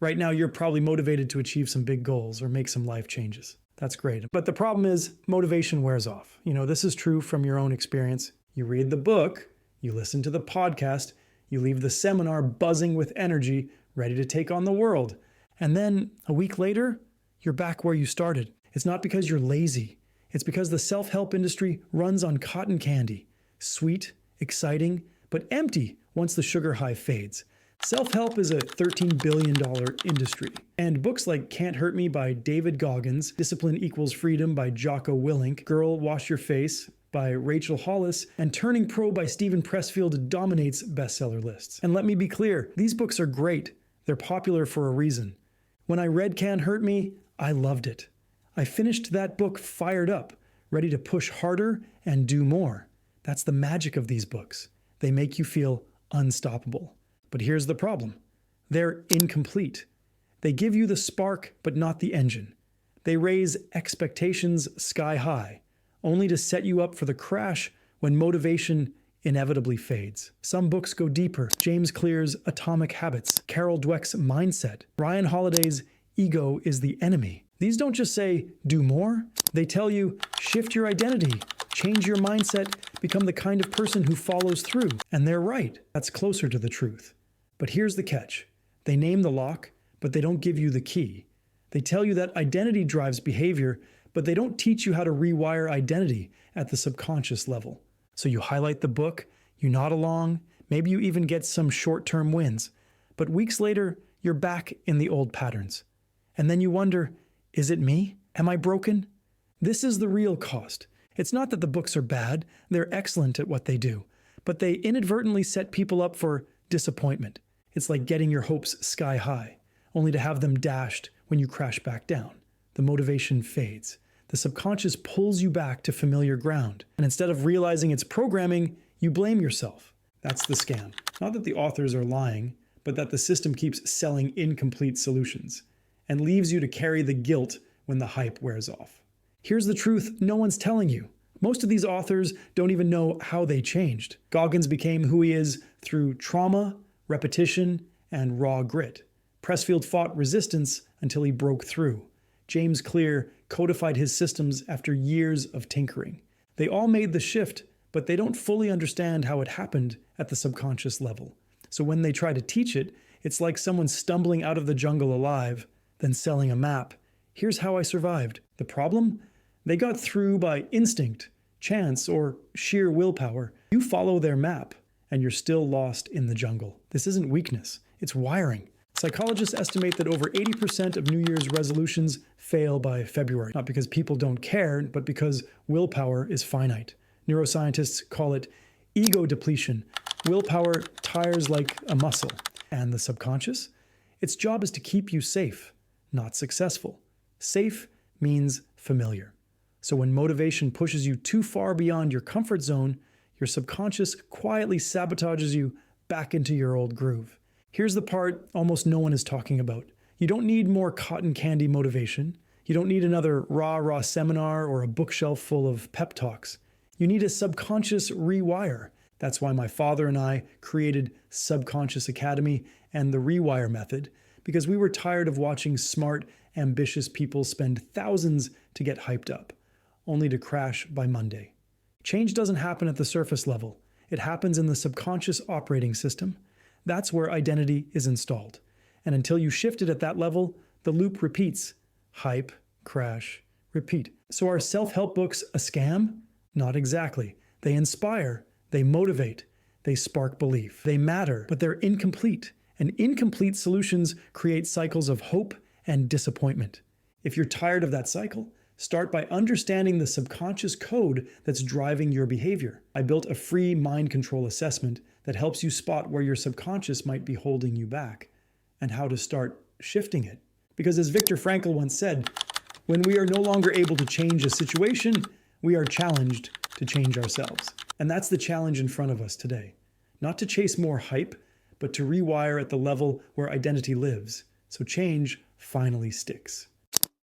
Right now, you're probably motivated to achieve some big goals or make some life changes. That's great. But the problem is motivation wears off. This is true from your own experience. You read the book, you listen to the podcast, you leave the seminar buzzing with energy, ready to take on the world. And then a week later, you're back where you started. It's not because you're lazy. It's because the self-help industry runs on cotton candy. Sweet, exciting, but empty once the sugar high fades. Self-help is a $13 billion industry. And books like Can't Hurt Me by David Goggins, Discipline Equals Freedom by 𝘄𝗶𝗿𝗀𝗃𝗁, Girl Wash Your Face by Rachel Hollis, and Turning Pro by Steven Pressfield dominates bestseller lists. And let me be clear, these books are great. They're popular for a reason. When I read Can't Hurt Me, I loved it. I finished that book fired up, ready to push harder and do more. That's the magic of these books. They make you feel unstoppable. But here's the problem. They're incomplete. They give you the spark, but not the engine. They raise expectations sky high, only to set you up for the crash when motivation inevitably fades. Some books go deeper. James Clear's Atomic Habits, Carol Dweck's Mindset, Ryan Holiday's Ego is the Enemy. These don't just say, do more. They tell you, shift your identity, change your mindset, become the kind of person who follows through. And they're right. That's closer to the truth. But here's the catch. They name the lock, but they don't give you the key. They tell you that identity drives behavior, but they don't teach you how to rewire identity at the subconscious level. So you highlight the book, you nod along, maybe you even get some short-term wins. But weeks later, you're back in the old patterns. And then you wonder, is it me? Am I broken? This is the real cost. It's not that the books are bad, they're excellent at what they do, but they inadvertently set people up for disappointment. It's like getting your hopes sky high, only to have them dashed when you crash back down. The motivation fades. The subconscious pulls you back to familiar ground. And instead of realizing it's programming, you blame yourself. That's the scam. Not that the authors are lying, but that the system keeps selling incomplete solutions and leaves you to carry the guilt when the hype wears off. Here's the truth no one's telling you. Most of these authors don't even know how they changed. Goggins became who he is through trauma, repetition, and raw grit. Pressfield fought resistance until he broke through. James Clear codified his systems after years of tinkering. They all made the shift, but they don't fully understand how it happened at the subconscious level. So when they try to teach it, it's like someone stumbling out of the jungle alive, then selling a map. Here's how I survived. The problem? They got through by instinct, chance, or sheer willpower. You follow their map, and you're still lost in the jungle. This isn't weakness, it's wiring. Psychologists estimate that over 80% of New Year's resolutions fail by February, not because people don't care, but because willpower is finite. Neuroscientists call it ego depletion. Willpower tires like a muscle. And the subconscious? Its job is to keep you safe, not successful. Safe means familiar. So when motivation pushes you too far beyond your comfort zone, your subconscious quietly sabotages you back into your old groove. Here's the part almost no one is talking about. You don't need more cotton candy motivation. You don't need another rah-rah seminar or a bookshelf full of pep talks. You need a subconscious rewire. That's why my father and I created Subconscious Academy and the Rewire Method, because we were tired of watching smart, ambitious people spend thousands to get hyped up, only to crash by Monday. Change doesn't happen at the surface level. It happens in the subconscious operating system. That's where identity is installed. And until you shift it at that level, the loop repeats. Hype, crash, repeat. So are self-help books a scam? Not exactly. They inspire, they motivate, they spark belief. They matter, but they're incomplete. And incomplete solutions create cycles of hope and disappointment. If you're tired of that cycle, start by understanding the subconscious code that's driving your behavior. I built a free mind control assessment that helps you spot where your subconscious might be holding you back and how to start shifting it. Because as Viktor Frankl once said, when we are no longer able to change a situation, we are challenged to change ourselves. And that's the challenge in front of us today. Not to chase more hype, but to rewire at the level where identity lives, so change finally sticks.